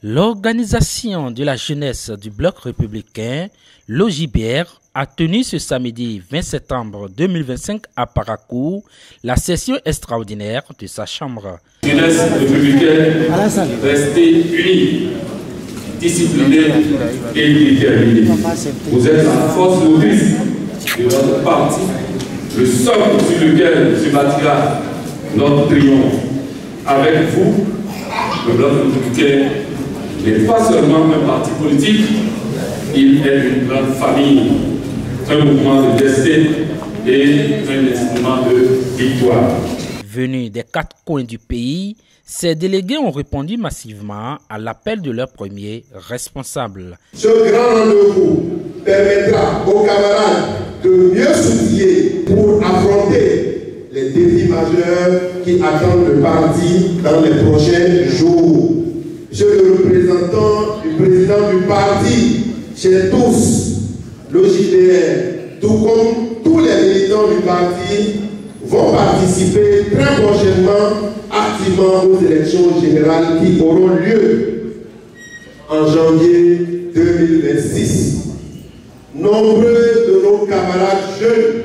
L'organisation de la jeunesse du bloc républicain, l'OJBR, a tenu ce samedi 20 septembre 2025 à Parakou la session extraordinaire de sa chambre. Jeunesse républicaine, restez unie, disciplinée et déterminée. Vous êtes la force motrice de notre parti, le socle sur lequel se bâtira notre triomphe. Avec vous, le bloc républicain n'est pas seulement un parti politique, il est une grande famille, un mouvement de destin et un instrument de victoire. Venus des quatre coins du pays, ces délégués ont répondu massivement à l'appel de leur premier responsable. Ce grand rendez-vous permettra aux camarades de mieux s'outiller pour affronter les défis majeurs qui attendent le parti dans les prochains jours. Monsieur le représentant du président du parti, chez tous, l'OJBR, tout comme tous les militants du parti, vont participer très prochainement activement aux élections générales qui auront lieu en janvier 2026. Nombreux de nos camarades jeunes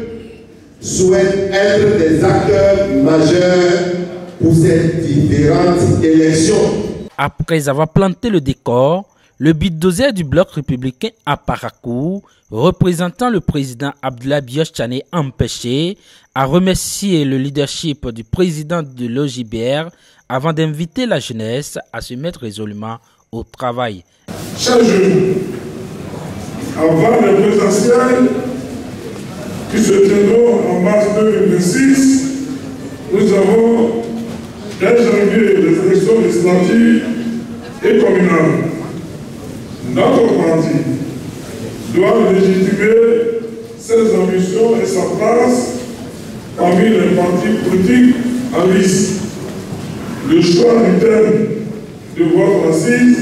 souhaitent être des acteurs majeurs pour ces différentes élections. Après avoir planté le décor, le bulldozer du bloc républicain à Parakou, représentant le président Abdoulaye Bioche Tchané empêché, a remercié le leadership du président de l'OJBR avant d'inviter la jeunesse à se mettre résolument au travail. Chaque jour, avant les présidentielles qui se tiendront en mars 2026, nous avons dès janvier les élections législatives et communales. Notre parti doit légitimer ses ambitions et sa place parmi les partis politiques en lice. Le choix du thème de votre assise,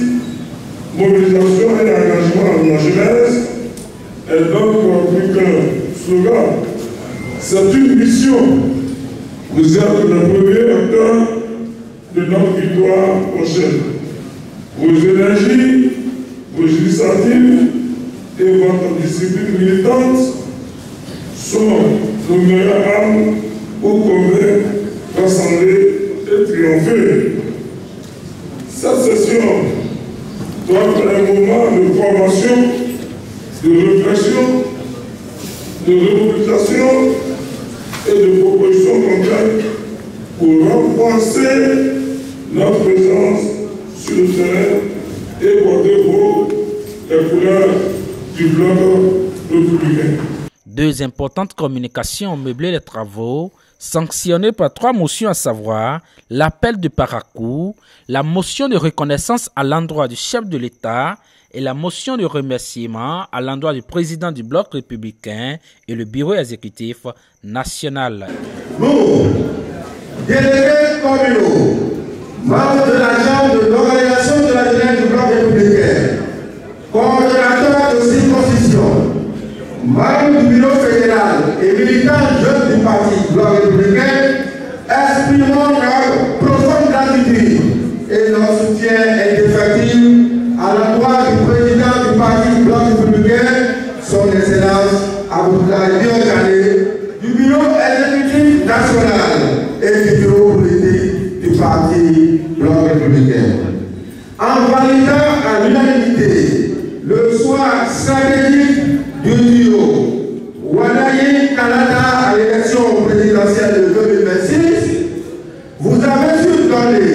mobilisation et engagement de la jeunesse, est donc plus qu'un slogan. C'est une mission. Vous êtes le premier acteur de notre victoire prochaine. Vos énergies, vos initiatives et votre discipline militante sont nos meilleures armes pour convaincre, rassembler et triompher. Cette session doit être un moment de formation, de réflexion, de remobilisation et de propositions concrètes pour renforcer notre présence sur le terrain et porter haut les couleurs du bloc républicain. Deux importantes communications ont meublé les travaux, sanctionnées par trois motions, à savoir l'appel de Parakou, la motion de reconnaissance à l'endroit du chef de l'État et la motion de remerciement à l'endroit du président du bloc républicain et le bureau exécutif national. Nous, délégués communaux, membres de la Chambre de l'organisation de la jeunesse du bloc républicain, coordonnateurs de circonscription, membres du bureau fédéral et militants jeunes du parti bloc républicain, exprimons notre profonde gratitude et notre soutien indéfectible à l'endroit du président du parti bloc républicain, son excellence Abdoulaye Bioche Tchané, du bureau exécutif national et du bureau politique du parti bloc républicain. En validant à l'unanimité le choix stratégique du duo Wanayi Canada à l'élection présidentielle de 2026, vous avez su donner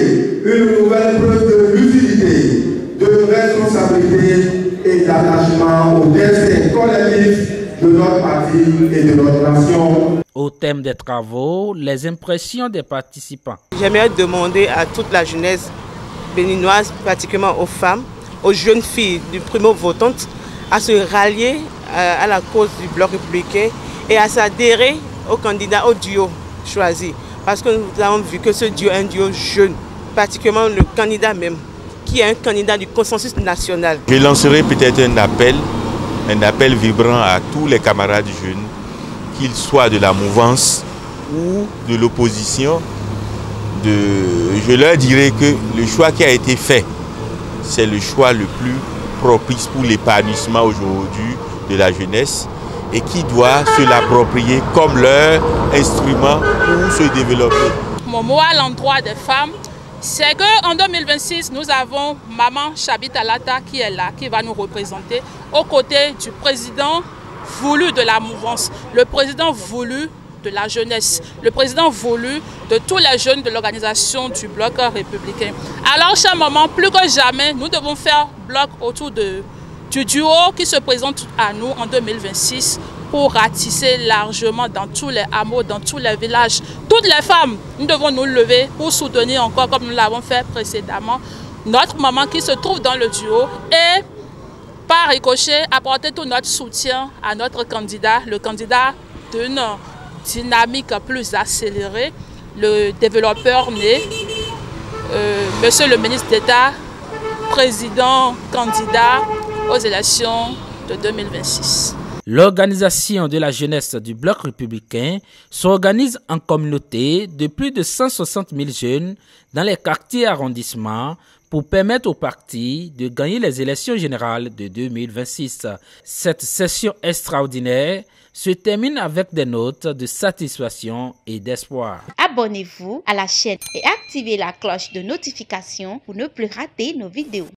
une nouvelle preuve de lucidité, de responsabilité et d'attachement au destin collectif de notre parti et de notre nation. Au thème des travaux, les impressions des participants. J'aimerais demander à toute la jeunesse béninoise, particulièrement aux femmes, aux jeunes filles du primo-votantes, à se rallier à la cause du bloc républicain et à s'adhérer au candidat, au duo choisi. Parce que nous avons vu que ce duo est un duo jeune, particulièrement le candidat même, qui est un candidat du consensus national. Je lancerai peut-être un appel vibrant à tous les camarades jeunes, qu'ils soient de la mouvance ou de l'opposition. Je leur dirai que le choix qui a été fait c'est le choix le plus propice pour l'épanouissement aujourd'hui de la jeunesse et qui doit se l'approprier comme leur instrument pour se développer. Mon mot à l'endroit des femmes, c'est qu'en 2026, nous avons Maman Chabit Alata qui est là, qui va nous représenter aux côtés du président voulu de la mouvance, le président voulu de la jeunesse, le président voulu de tous les jeunes de l'organisation du bloc républicain. Alors, chers mamans, plus que jamais, nous devons faire bloc autour du duo qui se présente à nous en 2026 pour ratisser largement dans tous les hameaux, dans tous les villages. Toutes les femmes, nous devons nous lever pour soutenir encore, comme nous l'avons fait précédemment, notre maman qui se trouve dans le duo et par ricochet, apporter tout notre soutien à notre candidat, le candidat d'une dynamique plus accélérée, le développeur né, monsieur le ministre d'État, président candidat aux élections de 2026. L'organisation de la jeunesse du bloc républicain s'organise en communauté de plus de 160 000 jeunes dans les quartiers et arrondissements pour permettre au parti de gagner les élections générales de 2026. Cette session extraordinaire se termine avec des notes de satisfaction et d'espoir. Abonnez-vous à la chaîne et activez la cloche de notification pour ne plus rater nos vidéos.